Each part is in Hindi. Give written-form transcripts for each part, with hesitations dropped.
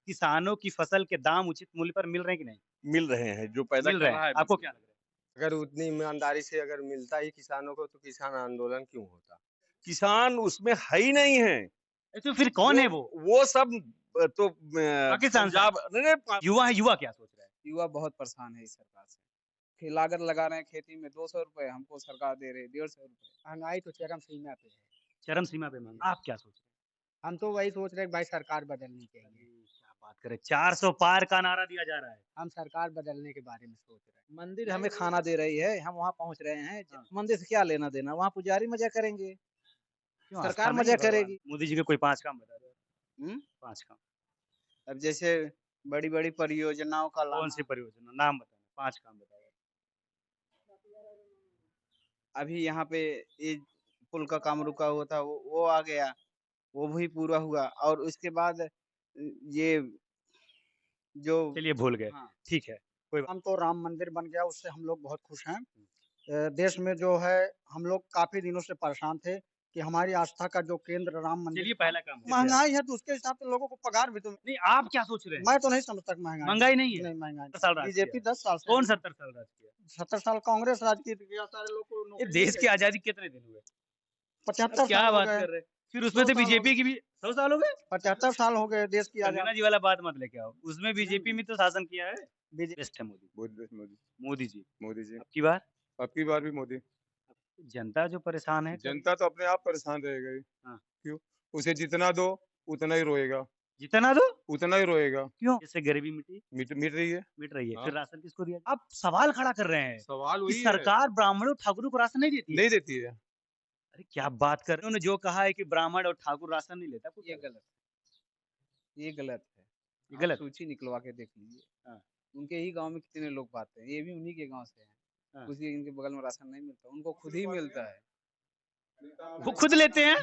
किसानों की फसल के दाम उचित मूल्य पर मिल रहे हैं कि नहीं? मिल रहे हैं, जो पैदा मिल कर रहे हैं। रहा है आपको बिल्कुल। क्या लग रहा है? अगर उतनी ईमानदारी से अगर मिलता ही किसानों को तो किसान आंदोलन क्यों होता? किसान उसमें है ही नहीं है। तो फिर कौन है वो? वो सब तो पाकिस्तान से आए। पंजाब नहीं, नहीं युवा है, युवा क्या सोच रहा है? युवा बहुत परेशान है इस सरकार से। लागत लगा रहे हैं खेती में 200 रुपए, हमको सरकार दे रही है 150 रुपए। महंगाई तो चरम सीमा पे है। चरम सीमा पे महँगाई। आप क्या सोच रहे हैं? हम तो वही सोच रहे हैं कि भाई सरकार बदलनी चाहिए। क्या बात करें, 400 पार का नारा दिया जा रहा है। हम सरकार बदलने के बारे में सोच रहे हैं। मंदिर हमें खाना दे रही है, हम वहाँ पहुँच रहे हैं। हाँ। मंदिर से क्या लेना देना, वहाँ पुजारी मजा करेंगे, क्यों आस्था सरकार नहीं मजा है भगवान? करेगी। मोदी जी के कोई 5 काम बता दो। हम्म? 5 काम। अब जैसे बड़ी-बड़ी परियोजनाओं का कौन सी लाना, परियोजना? नाम बताना, 5 काम बताइए। अभी यहाँ पे ये पुल का काम रुका हुआ था, वो आ गया, वो भी पूरा हुआ और उसके बाद ये जो चलिए भूल गए। हाँ, ठीक है, कोई बात हम तो राम मंदिर बन गया उससे हम लोग बहुत खुश हैं। देश में जो है हम लोग काफ़ी दिनों से परेशान थे कि हमारी आस्था का जो केंद्र राम मंदिर चलिए पहला काम देखिए आप। महँगाई है तो उसके हिसाब से लोगों को पगार भी तो नहीं, आप क्या सोच रहे हैं? मैं तो नहीं समझता कि महँगाई महँगाई नहीं है? नहीं महँगाई 70 साल राज बीजेपी किया। 10 साल से कौन 70 साल राज किया? 70 साल कांग्रेस राज की थी, सारे लोग को ये नौकरी देश मिल की गई। आज़ादी कितने दिन हुए? 75 क्या साल हो बात गए। कर रहे हैं? फिर उसमें 100 तो साल हो बीजेपी की भी 100 साल हो गए? 75 साल हो गए देश की संजना आज़ादी। जी वाला बात मत लेके आओ। उसमें बीजेपी में तो शासन किया है। बीजे बेस्ट है मोदी। मोदी मोदी जी। मोदी जी, अब की बार अब की बार भी मोदी। जनता जो परेशान है जनता तो अपने आप परेशान रहेगा ही। हाँ। क्यों? उसे जितना दो उतना ही रोएगा, जितना दो उतना ही रोएगा। क्यों? जिससे गरीबी मिटी मिट रही है। मिट रही है। हाँ। फिर राशन किसको दिया? आप सवाल खड़ा कर रहे हैं सवाल कि वही है, सरकार ब्राह्मणों ठाकुरों को राशन नहीं देती है। नहीं देती है। अरे क्या बात कर रहे हैं? उन्होंने जो कहा है कि ब्राह्मण और ठाकुर राशन नहीं लेता, ये गलत है, ये गलत है। ये आप गलत। सूची निकलवा के देख लीजिए। हाँ। उनके ही गाँव में कितने लोग पाते हैं, ये भी उन्हीं के गाँव से हैं। हाँ। किसी इनके बगल में राशन नहीं मिलता, उनको खुद ही मिलता है। वो खुद लेते हैं।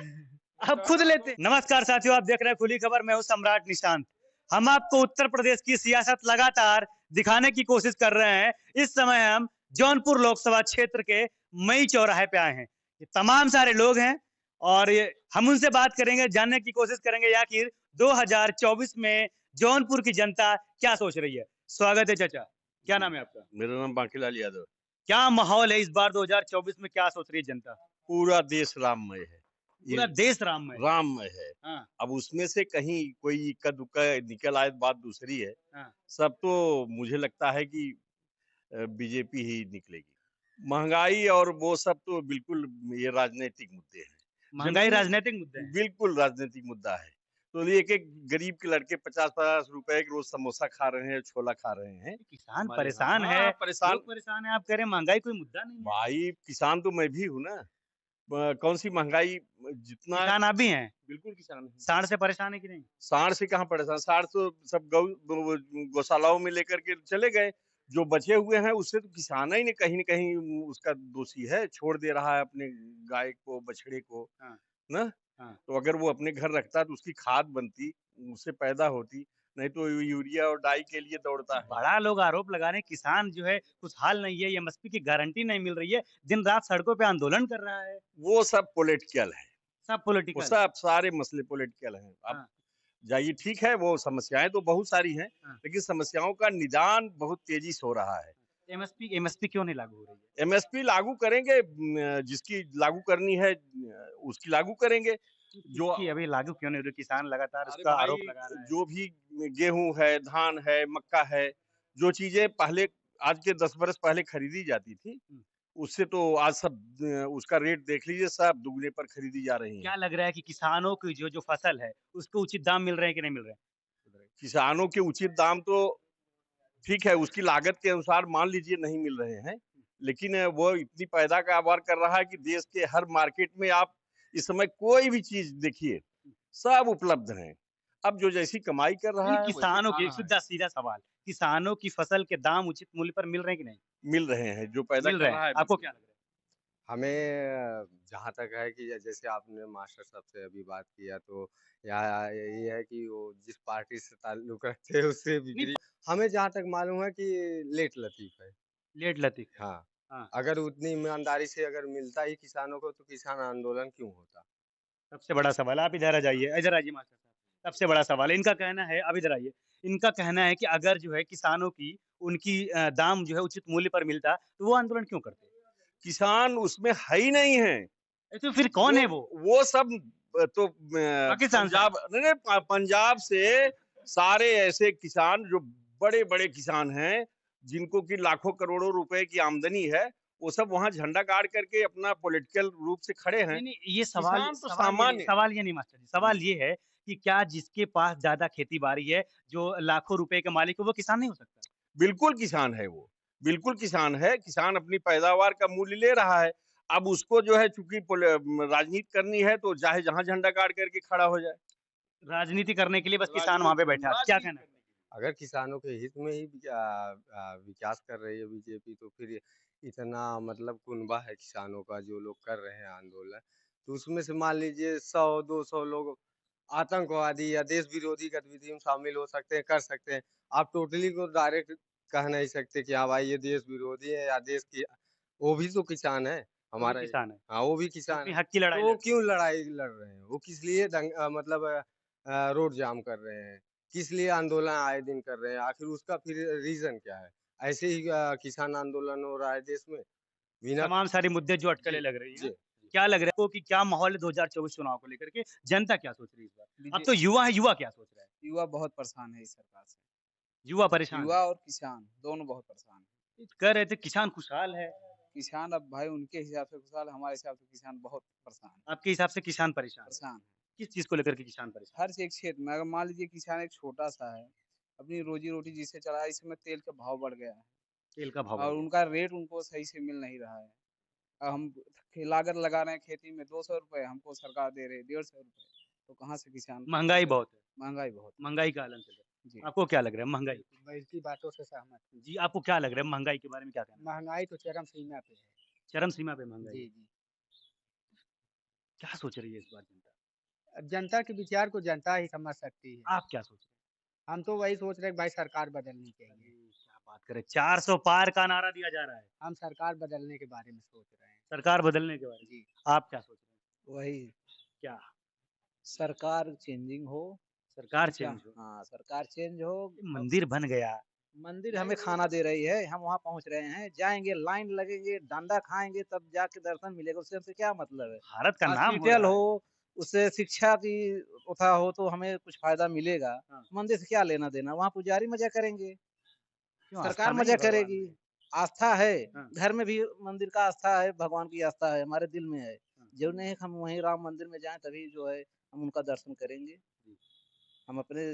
आप खुद लेते हैं। नमस्कार साथियों, आप देख रहे हैं खुली खबर। मैं हूं सम्राट निशांत। हम आपको उत्तर प्रदेश की सियासत लगातार दिखाने की कोशिश कर रहे हैं। इस समय हम जौनपुर लोकसभा क्षेत्र के मई चौराहे पे आए हैं। ये तमाम सारे लोग हैं और ये हम उनसे बात करेंगे, जानने की कोशिश करेंगे आखिर 2024 में जौनपुर की जनता क्या सोच रही है। स्वागत है चाचा। क्या नाम है आपका? मेरा नाम बांकीलाल यादव। क्या माहौल है इस बार 2024 में, क्या सोच रही है जनता? पूरा देश राममय है। पूरा देश राममय है। राममय है। हाँ। अब उसमें से कहीं कोई इक्का दुक्का निकल आए बात दूसरी है। हाँ। सब तो मुझे लगता है कि बीजेपी ही निकलेगी। महंगाई और वो सब तो बिल्कुल ये राजनीतिक मुद्दे हैं। महंगाई जमीन- राजनीतिक मुद्दे हैं। बिल्कुल राजनीतिक मुद्दा है। तो एक-एक गरीब के लड़के 50-50 रुपए के रोज समोसा खा रहे हैं, छोला खा रहे हैं। किसान हमारे परेशान यहाँ। है, हाँ, परेशान। लोग परेशान है। आप कह रहे हैं महंगाई कोई मुद्दा नहीं है। भाई किसान तो मैं भी हूँ ना। कौन सी महंगाई जितना किसान आप भी हैं। बिल्कुल किसान है। सांड से परेशान है कि नहीं? सांड से कहाँ परेशान, सांड तो सब गौशालाओं में लेकर के चले गए। जो बचे हुए हैं उससे तो किसान ही ने कहीं न कहीं उसका दोषी है, छोड़ दे रहा है अपने गाय को, बछड़े को। हाँ। ना? हाँ। तो अगर वो अपने घर रखता तो उसकी खाद बनती, उससे पैदा होती, नहीं तो यूरिया और डाई के लिए दौड़ता है। बड़ा लोग आरोप लगा रहे हैं किसान जो है खुशहाल नहीं है, एमएसपी की गारंटी नहीं मिल रही है, दिन रात सड़कों पे आंदोलन कर रहा है। वो सब पॉलिटिकल है। सब वो पॉलिटिकल। सब सारे मसले पॉलिटिकल हैं। अब हाँ। जाइए, ठीक है, वो समस्याएं तो बहुत सारी हैं, हाँ। लेकिन समस्याओं का निदान बहुत तेजी से हो रहा है। एमएसपी क्यों नहीं लागू हो रही है? एमएसपी लागू करेंगे, जिसकी लागू करनी है उसकी लागू करेंगे। जो इसकी अभी लागू क्यों नहीं हो रही? किसान लगातार अरे उसका भाई, आरोप लगा रहा है। जो भी गेहूं है, धान है, मक्का है, जो चीजें पहले आज के 10 बरस पहले खरीदी जाती थी, उससे तो आज सब उसका रेट देख लीजिए, सब दुगने पर खरीदी जा रही क्या है। लग रहा है कि किसानों की जो फसल है उसको उचित दाम मिल रहे हैं कि नहीं मिल रहे हैं? किसानों के उचित दाम तो ठीक है, उसकी लागत के अनुसार मान लीजिए नहीं मिल रहे हैं, लेकिन वो इतनी पैदावार कर रहा है कि देश के हर मार्केट में आप इस समय कोई भी चीज देखिए, सब उपलब्ध हैं। अब जो जैसी कमाई कर रहा है वैसे किसानों खा की रहा है। सीधा सीधा सवाल, किसानों की फसल के दाम उचित मूल्य पर मिल रहे हैं कि नहीं? मिल रहे हैं, जो पैदा मिल कर रहे रहा हैं। है। आपको क्या लग रहा है? हमें जहाँ तक है कि जैसे आपने मास्टर साहब से अभी बात किया तो यहाँ ये है कि वो जिस पार्टी से ताल्लुक रखते हैं उससे बिगड़ी। हमें जहाँ तक मालूम है कि लेट लतीफ़ है। लेट लतीफ। हाँ। हाँ। अगर उतनी ईमानदारी से अगर मिलता ही किसानों को तो किसान आंदोलन क्यों होता? सबसे बड़ा सवाल। आप इधर आ जाइए, इधर आइए मास्टर साहब। सबसे बड़ा सवाल है। इनका कहना है, अब इधर आइए, इनका कहना है कि अगर जो है किसानों की उनकी दाम जो है उचित मूल्य पर मिलता तो वो आंदोलन क्यों करते? किसान उसमें है ही नहीं है। तो फिर कौन है वो? वो सब तो पाकिस्तान से? पंजाब नहीं, पंजाब से सारे ऐसे किसान जो बड़े-बड़े किसान हैं, जिनको कि लाखों करोड़ों रुपए की आमदनी है, वो सब वहाँ झंडा गाड़ करके अपना पॉलिटिकल रूप से खड़े हैं। नहीं, नहीं, ये सवाल किसान तो सवाल ये नहीं सामान्य सवाल ये नहीं मास्टर जी, सवाल ये है कि क्या जिसके पास ज़्यादा खेती-बाड़ी है, जो लाखों रुपए के मालिक है, वो किसान नहीं हो सकता? बिल्कुल किसान है वो, बिल्कुल किसान है। किसान अपनी पैदावार का मूल्य ले रहा है। अब उसको जो है चूँकि राजनीति करनी है तो चाहे जहाँ झंडा गाड़ करके खड़ा हो जाए। राजनीति करने के लिए बस किसान वहाँ पे बैठा है। क्या कहना है? अगर किसानों के हित में ही विकास कर रही है बीजेपी, तो फिर इतना मतलब कुनबा है किसानों का जो लोग कर रहे हैं आंदोलन, तो उसमें से मान लीजिए 100-200 लोग आतंकवादी या देश विरोधी गतिविधि में शामिल हो सकते हैं, कर सकते हैं। आप टोटली को डायरेक्ट कह नहीं सकते कि हाँ भाई ये देश विरोधी है या देश की, वो भी तो किसान है वो भी हमारा। किसान है। हाँ, वो भी किसान अपनी है। हक की लड़ाई तो वो लड़ क्यों लड़ाई लड़ रहे हैं? वो किस लिए मतलब रोड जाम कर रहे हैं? किस लिए आंदोलन आए दिन कर रहे हैं? आखिर उसका फिर रीज़न क्या है? ऐसे ही किसान आंदोलन हो रहा है देश में, बिना तमाम सारे मुद्दे जो अटकलें जी, लग रही हैं। जी। क्या लग रहा है आपको कि क्या माहौल है 2024 चुनाव को लेकर के? जनता क्या सोच रही है इस बार? अब बीजे तो युवा है, युवा क्या सोच रहा है? युवा बहुत परेशान है इस सरकार से। युवा परेशान युवा है। और किसान दोनों बहुत परेशान हैं। कह रहे थे किसान खुशहाल है। किसान अब भाई उनके हिसाब से खुशहाल, हमारे हिसाब से किसान बहुत परेशान है, आपके हिसाब से किसान परेशान है। परेशान है। किस चीज़ को लेकर के किसान परेशान हर एक क्षेत्र में अगर मान लीजिए किसान एक छोटा-सा है, अपनी रोज़ी-रोटी जिससे चला इस समय तेल का भाव बढ़ गया है है? तेल का भाव बढ़ और गया। उनका रेट उनको सही से मिल नहीं रहा है। हम लागत लगा रहे हैं खेती में ₹200 हमको सरकार दे रही है ₹150 तो कहाँ से किसान महँगाई बहुत है। महँगाई बहुत है। महँगाई का आलम चल रहा जी। है। आपको क्या लग रहा है महँगाई? मैं इसकी बातों से सहमत हूँ। जी, आपको क्या लग रहा है महँगाई के बारे में क्या कहना है? महंगाई तो चरम सीमा पे है। चरम सीमा पे महँगाई जी, है। जी। क्या सोच रही है इस बार जनता? अब जनता के विचार को जनता ही समझ सकती है। आप क्या सोच रहे हैं? हम तो वही सोच रहे हैं कि भाई सरकार बदलनी चाहिए। अरे, क्या बात करें 400 पार का नारा दिया जा रहा है। हम सरकार बदलने के बारे में सोच रहे हैं। सरकार बदलने के बारे में। जी। आप क्या सोच रहे हैं? वही क्या? सरकार चेंजिंग हो, सरकार क्या चेंज हो। हाँ, सरकार चेंज हो। मंदिर बन गया। मंदिर हमें खाना दे रही है, हम वहाँ पहुँच रहे हैं, जाएँगे, लाइन लगेंगे, डंडा खाएँगे तब जाके दर्शन मिलेगा, उससे हमसे क्या मतलब है? भारत का नाम हो हॉस्पिटल रहा है। हो, उससे शिक्षा की उठा हो तो हमें कुछ फ़ायदा मिलेगा। हाँ। मंदिर से क्या लेना-देना? वहाँ पुजारी मज़ा करेंगे, क्यों सरकार आस्था नहीं मज़ा है भगवान करेगी। में? आस्था है, हाँ। घर में भी मंदिर का आस्था है, भगवान की आस्था है, हमारे दिल में है। हाँ। ज़रूरी नहीं है कि हम वहीं राम मंदिर में जाएँ तभी जो है हम उनका दर्शन करेंगे। जी। हम अपने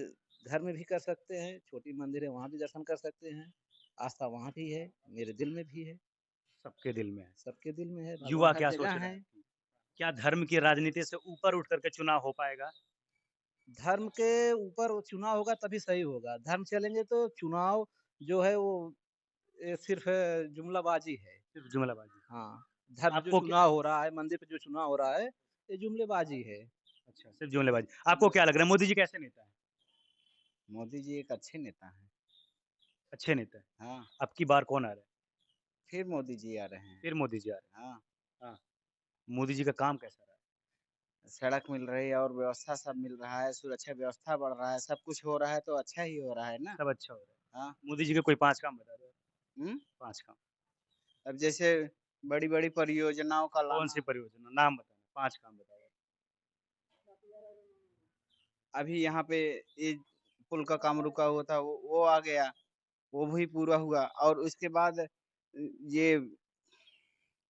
घर में भी कर सकते हैं, छोटी मंदिर है वहाँ भी दर्शन कर सकते हैं। आस्था वहाँ भी है, मेरे दिल में भी है, सबके दिल में है। सबके दिल में है, युवा भगवान हर क्या सोच जगह रहा हैं। है? क्या धर्म की राजनीति से ऊपर उठ करके चुनाव हो पाएगा? धर्म के ऊपर वो चुनाव होगा तभी सही होगा। धर्म चलेंगे तो चुनाव जो है वो सिर्फ़ जुमलाबाज़ी है। सिर्फ जुमलाबाजी। हाँ, धर्म जो आपको चुनाव हो रहा है, मंदिर पे जो चुनाव हो रहा है, ये जुमलेबाज़ी है। अच्छा, सिर्फ जुमलेबाजी। आपको क्या लग रहा है मोदी जी कैसे नेता हैं? मोदी जी एक अच्छे नेता हैं। अच्छे नेता हैं। हाँ, अब की बार कौन आ रहा है? फिर मोदी जी आ रहे हैं। फिर मोदी जी आ रहे हाँ, हैं। हाँ, मोदी जी का काम कैसा रहा है? सड़क मिल रही है और व्यवस्था सब मिल रहा है, सुरक्षा व्यवस्था बढ़ रहा है, सब कुछ हो रहा है तो अच्छा ही हो रहा है ना। सब अच्छा हो रहा है। हाँ, मोदी जी के कोई 5 काम बता दो। हुँ? 5 काम। अब जैसे बड़ी-बड़ी परियोजनाओं का कौन सी लाना, परियोजना? नाम बताना, 5 काम बताओ। अभी यहाँ पे ये पुल का काम रुका हुआ था, वो आ गया, वो भी पूरा हुआ और उसके बाद ये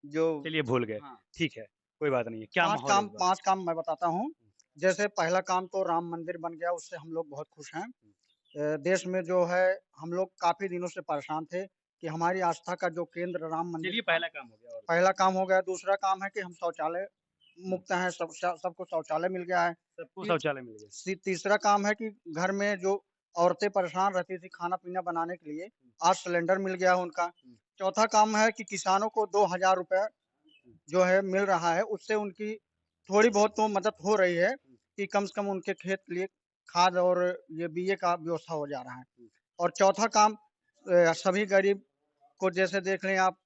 जो चलिए भूल गए। हाँ। ठीक है, कोई बात नहीं है। क्या 5 माहौल है काम इस बार? 5 काम मैं बताता हूँ। जैसे पहला काम तो राम मंदिर बन गया, उससे हम लोग बहुत खुश हैं। देश में जो है हम लोग काफ़ी दिनों से परेशान थे कि हमारी आस्था का जो केंद्र राम मंदिर चलिए था, पहला काम हो गया और पहला काम हो गया। दूसरा काम है कि हम शौचालय मुक्त हैं, सबको शौचालय मिल गया है। सबको ती शौचालय मिल गया। तीसरा काम है कि घर में जो औरतें परेशान रहती थी खाना-पीना बनाने के लिए, आज सिलेंडर मिल गया है उनका। चौथा काम है कि किसानों को 2000 रुपए जो है मिल रहा है, उससे उनकी थोड़ी बहुत तो मदद हो रही है कि कम से कम उनके खेत के लिए खाद और ये बीए का व्यवस्था हो जा रहा है। और चौथा काम सभी गरीब को जैसे देख लें आप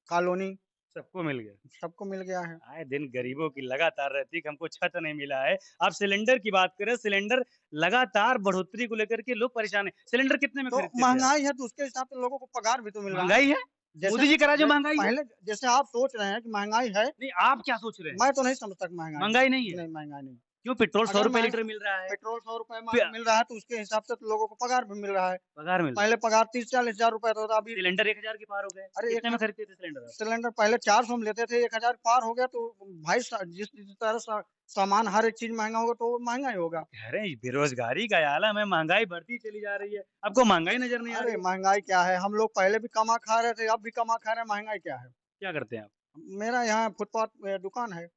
कॉलोनी सबको मिल गया। सबको मिल गया है। आए दिन गरीबों की लगातार रहती है कि हमको छत नहीं मिला है। आप सिलेंडर की बात करें, सिलेंडर लगातार बढ़ोतरी को लेकर के लोग परेशान हैं। सिलेंडर कितने में तो खरीदते थे आप? महंगाई है तो उसके हिसाब से लोगों को पगार भी तो मिल रहा है। महंगाई है? जैसे मोदी जी करा जो महंगाई है? पहले जैसे आप सोच रहे हैं कि महंगाई है, नहीं, आप क्या सोच रहे हैं? मैं तो नहीं समझता कि महंगाई महंगाई नहीं है? नहीं, महंगाई नहीं। क्यों? पेट्रोल 100 अगर रुपए महंग लीटर मिल रहा है, पेट्रोल 100 रुपए फिर मिल रहा है तो उसके हिसाब से तो लोगों को पगार भी मिल रहा है। पगार मिल रहा है। पहले पगार 30-40 हज़ार रुपए था, तो अभी सिलेंडर 1000 के पार हो गए। अरे कितने में 1 खरीदते थे सिलेंडर आप? सिलेंडर पहले 400 में लेते थे, 1000 पार हो गया तो भाई जिस जिस तरह सामान हर एक चीज महंगा होगा तो महंगा ही होगा। कह रहे हैं बेरोजगारी का आलम है, महंगाई बढ़ती चली जा रही है। आपको महंगाई नजर नहीं आ अरे रही? महंगाई क्या है, हम लोग पहले भी कमा खा रहे थे, अब भी कमा खा रहे हैं, महंगाई क्या है। क्या करते हैं आप? मेरा यहाँ फुटपाथ दुकान है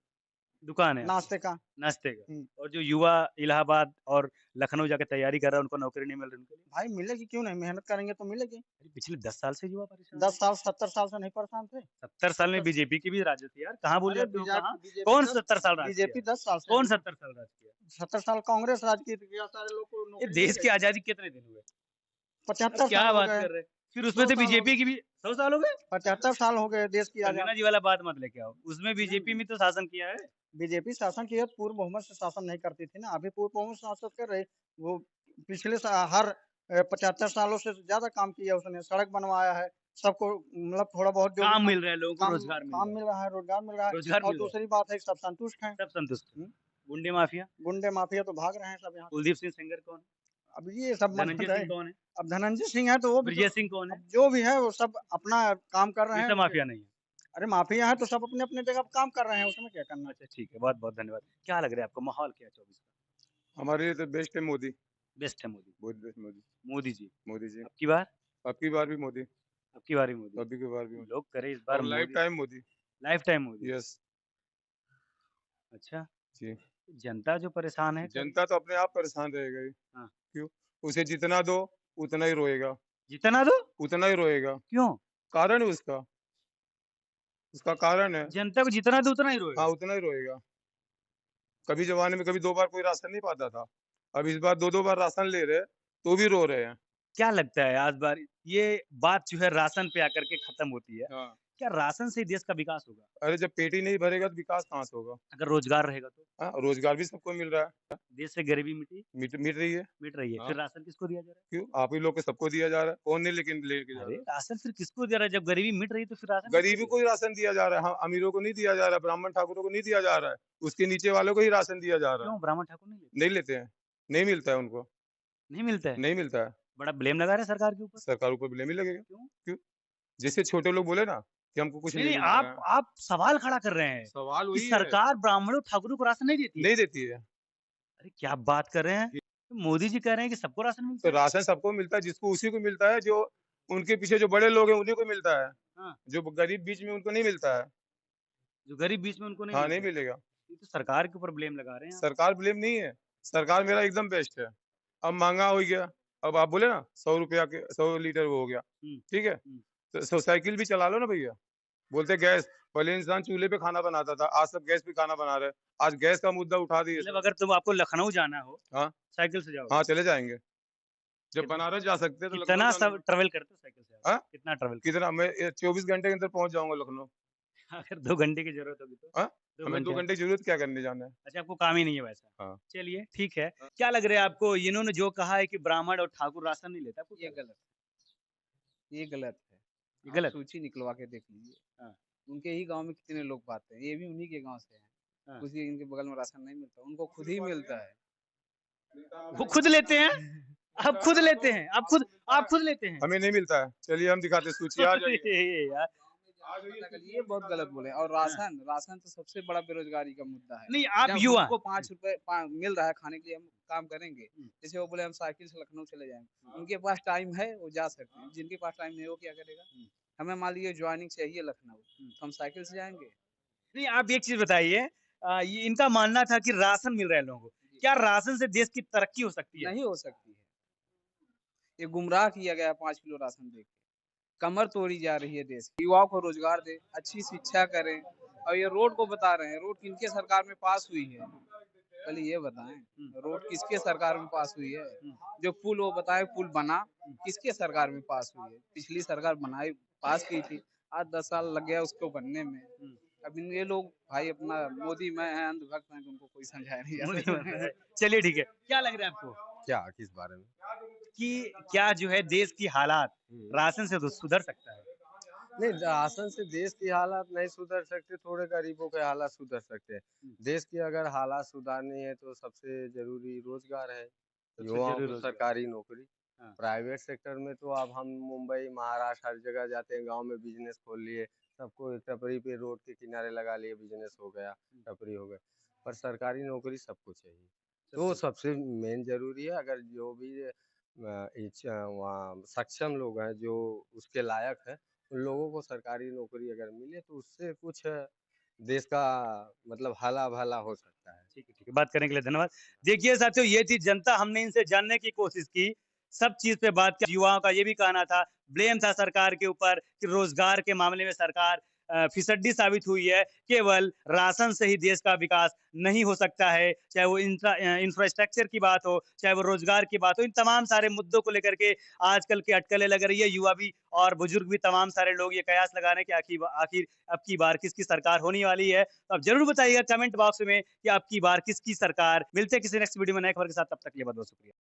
दुकान है आपकी? नाश्ते का। नाश्ते का। हम्म। और जो युवा इलाहाबाद और लखनऊ जाके तैयारी कर रहा है, उनको नौकरी नहीं मिल रही उनके लिए? भाई मिलेगी क्यों नहीं, मेहनत करेंगे तो मिलेगी। अरे पिछले 10 साल से युवा परेशान 10 साल 70 साल से नहीं परेशान थे। 70 साल में बीजेपी की भी राज थी यार, कहाँ भूल अरे जाते हो कहाँ? बीजेपी कौन 70 साल राज बीजेपी किया? 10 साल से कौन 70 साल राज किया? 70 साल कांग्रेस राज की थी, सारे लोग को ये नौकरी देश मिल की गई। आजादी कितने दिन हुए? 75 क्या साल हो बात गए। कर रहे हैं? फिर उसमें 100 से साल हो बीजेपी गए। की भी 100 साल हो गए? 75 साल हो गए देश की कंगना आजादी। जी वाला बात मत लेके आओ, उसमें बीजेपी में तो शासन किया है। बीजेपी शासन की है, पूर्व बहुमत से शासन नहीं करती थी ना, अभी पूर्व बहुमत से शासन कर रही। वो पिछले हर 75 सालों से ज्यादा काम किया उसने, सड़क बनवाया है सबको, मतलब थोड़ा बहुत जो भी काम मिल रहा है, लोगों को काम रोजगार मिल काम रहा मिल रहा है, रोजगार मिल रहा है, है। रोजगार और मिल रहा दूसरी बात है कि सब संतुष्ट हैं। है, सब संतुष्ट हैं। हम्म। गुंडे माफिया? गुंडे माफिया तो भाग रहे हैं सब यहाँ से। कुलदीप सिंह सेंगर कौन है? अब ये सब धनंजय मतलब सिंह है। कौन है? अब धनंजय सिंह है तो वो भी तो, ब्रजेश सिंह कौन है? अब जो भी है वो सब अपना काम कर रहे ये हैं। सब माफिया नहीं है। अरे माफिया है तो सब अपने अपने जगह पे काम कर रहे हैं, उसमें क्या करना। अच्छा ठीक है, बहुत बहुत धन्यवाद। क्या लग रहा है आपको, माहौल क्या है 24 का? हमारे लिए तो बेस्ट है मोदी। बेस्ट है मोदी। बहुत बेस्ट मोदी। मोदी जी मोदी जी। अब की बार? अब की बार भी मोदी। अब की बार ही मोदी। अभी की बार भी मोदी। लोग करे इस बार और life Modi, time Modi. Life time Modi. Yes अच्छा, जी। जनता जो परेशान है जनता तो अपने आप परेशान रहेगा ही। हाँ। क्यों? उसे जितना दो उतना ही रोएगा, जितना दो उतना ही रोएगा। क्यों? कारण है उसका, उसका कारण है। जनता को जितना दो उतना ही रोएगा। हाँ उतना ही रोएगा। कभी जमाने में कभी 2 बार कोई राशन नहीं पाता था, अब इस बार 2-2 बार राशन ले रहे तो भी रो रहे हैं। क्या लगता है आज बार ये बात जो है राशन पे आकर के खत्म होती है, हाँ। क्या राशन से ही देश का विकास होगा? अरे जब पेट ही नहीं भरेगा तो विकास कहाँ से होगा? अगर रोजगार रहेगा तो हाँ, रोजगार भी सबको मिल रहा है, देश से गरीबी मिट रही है। मिट रही है। हाँ। फिर राशन किसको दिया जा रहा क्यों? आप ही लोग को सबको दिया जा रहा है, कौन नहीं लेकिन लेके जा है? रहा अरे है। राशन फिर किसको दे रहा है? जब गरीबी मिट रही है तो फिर राशन गरीबी किसको को ही राशन दिया जा रहा है। हाँ, अमीरों को नहीं दिया जा रहा है, ब्राह्मण ठाकुरों को नहीं दिया जा रहा है, उसके नीचे वालों को ही राशन दिया जा दे? रहा है। क्यों ब्राह्मण ठाकुर नहीं लेते? नहीं लेते हैं, नहीं मिलता है उनको, नहीं मिलता है? नहीं मिलता है। बड़ा ब्लेम लगा रहे हैं सरकार के ऊपर। सरकार ऊपर ब्लेम ही लगेगा। क्यों? क्यों? जैसे छोटे लोग बोले ना कि हमको कुछ नहीं नहीं नहीं, मिल रहा है। आप सवाल खड़ा कर रहे हैं सवाल कि वही है, सरकार ब्राह्मणों ठाकुरों को राशन नहीं देती है। नहीं देती है। अरे क्या बात कर रहे हैं? तो मोदी जी कह रहे हैं कि सबको राशन तो मिलता है। राशन सबको मिलता है, जिसको उसी को मिलता है, जो उनके पीछे जो बड़े लोग हैं उन्हीं को मिलता है। हाँ। जो गरीब बीच में उनको नहीं मिलता है। जो गरीब बीच में उनको नहीं हाँ, मिलता नहीं है। मिलेगा। ये तो सरकार के ऊपर ब्लेम लगा रहे हैं आप। सरकार ब्लेम नहीं है, सरकार मेरा एकदम बेस्ट है। अब महंगा हो गया, अब आप बोले ना 100 रुपया के 100 लीटर वो हो गया, ठीक है, तो साइकिल भी चला लो ना भैया। बोलते गैस, पहले इंसान चूल्हे पे खाना बनाता था, आज सब गैस पे खाना बना रहे हैं। आज गैस का मुद्दा उठा दिए मतलब सब। अगर तुम आपको लखनऊ जाना हो, हाँ। साइकिल से जाओ? हाँ चले जाएंगे, जब कितना- बनारस जा सकते हैं तो कितना लखनऊ सब जाना है। ट्रेवल करते हो साइकिल से आप? हाँ? कितना ट्रेवल? कितना? मैं 24 घंटे के अंदर पहुंच जाऊंगा लखनऊ। अगर 2 घंटे की जरूरत होगी तो? हाँ? 2 हमें 2 घंटे। घंटे की जरूरत क्या करने जाना है? अच्छा, आपको काम ही नहीं है वैसा। हाँ। चलिए ठीक है। हाँ। क्या लग रहा है आपको, इन्होंने जो कहा है कि ब्राह्मण और ठाकुर राशन नहीं लेता, आपको ये क्या गलत है, ये गलत है। ये आप गलत? सूची निकलवा के देख लीजिए। हाँ। उनके ही गांव में कितने लोग पाते हैं, ये भी उन्हीं के गांव से हैं। हाँ। उसी इनके बगल में राशन नहीं मिलता, उनको खुद ही मिलता है। वो खुद लेते हैं? आप खुद लेते हैं? आप खुद लेते हैं? हमें नहीं मिलता है। चलिए हम दिखाते हैं सूची, आ जाइए। यार ये बहुत गलत बोले। और राशन राशन तो सबसे बड़ा बेरोजगारी का मुद्दा है। नहीं, आप जब युवा हमको 5 रुपए मिल रहा है खाने के लिए, हम काम करेंगे। जैसे वो बोले हम साइकिल से लखनऊ चले जाएंगे, उनके पास टाइम है वो जा सकते हैं, जिनके पास टाइम नहीं है वो क्या करेगा? हमें मान लीजिए ज्वाइनिंग चाहिए लखनऊ, तो हम साइकिल से जाएंगे। नहीं, आप एक चीज बताइए, ये इनका मानना था कि राशन मिल रहा है लोगों को, क्या राशन से देश की तरक्की हो सकती है? नहीं हो सकती है। ये गुमराह किया गया है 5 किलो राशन दे के। कमर तोड़ी जा रही है देश की। युवाओं को रोजगार दे, अच्छी शिक्षा करें। और ये रोड को बता रहे हैं, रोड किनके सरकार में पास हुई है? पहले ये बताएं, रोड किसके सरकार में पास हुई है? जो पुल वो बताए पुल बना किसके सरकार में पास हुई है? पिछली सरकार बनाई पास की थी। 8-10 साल लग गया उसको बनने में। अब ये लोग भाई अपना मोदी मैं है अंधभक्त हैं, उनको कोई समझाया नहीं जा सकता। चलिए ठीक है, क्या लग रहा है आपको क्या किस बारे में? कि क्या जो है देश की हालात राशन से तो सुधर सकता है? नहीं, राशन से देश की हालात नहीं सुधर सकते, थोड़े गरीबों के हालात सुधर सकते हैं। देश की अगर हालात सुधारनी है तो सबसे जरूरी रोजगार है, युवाओं जरूरी को रोजगार। सरकारी नौकरी। हाँ। प्राइवेट सेक्टर में तो अब हम मुंबई, महाराष्ट्र हर जगह जाते हैं, गांव में बिजनेस खोल लिए, सबको एक टपरी पे रोड के किनारे लगा लिए, बिजनेस हो गया, टपरी हो गया। पर सरकारी नौकरी सबको चाहिए, तो सबसे मेन जरूरी है। अगर जो भी वहाँ सक्षम लोग हैं जो उसके लायक है, उन लोगों को सरकारी नौकरी अगर मिले तो उससे कुछ देश का मतलब हला भला हो सकता है। ठीक है, बात करने के लिए धन्यवाद। देखिए साथियों, ये थी जनता, हमने इनसे जानने की कोशिश की, सब चीज पे बात की। युवाओं का ये भी कहना था, ब्लेम था सरकार के ऊपर कि रोजगार के मामले में सरकार फिसड्डी साबित हुई है। केवल राशन से ही देश का विकास नहीं हो सकता है, चाहे वो इंफ्रास्ट्रक्चर की बात हो, चाहे वो रोजगार की बात हो। इन तमाम सारे मुद्दों को लेकर के आजकल की अटकलें लग रही है। युवा भी और बुजुर्ग भी तमाम सारे लोग ये कयास लगा रहे हैं कि आखिर अब की बार किसकी सरकार होने वाली है। तो आप जरूर बताइएगा कमेंट बॉक्स में कि अब की बार किसकी सरकार। मिलते हैं किसी नेक्स्ट वीडियो में नए खबर के साथ, तब तक के लिए बहुत बहुत शुक्रिया।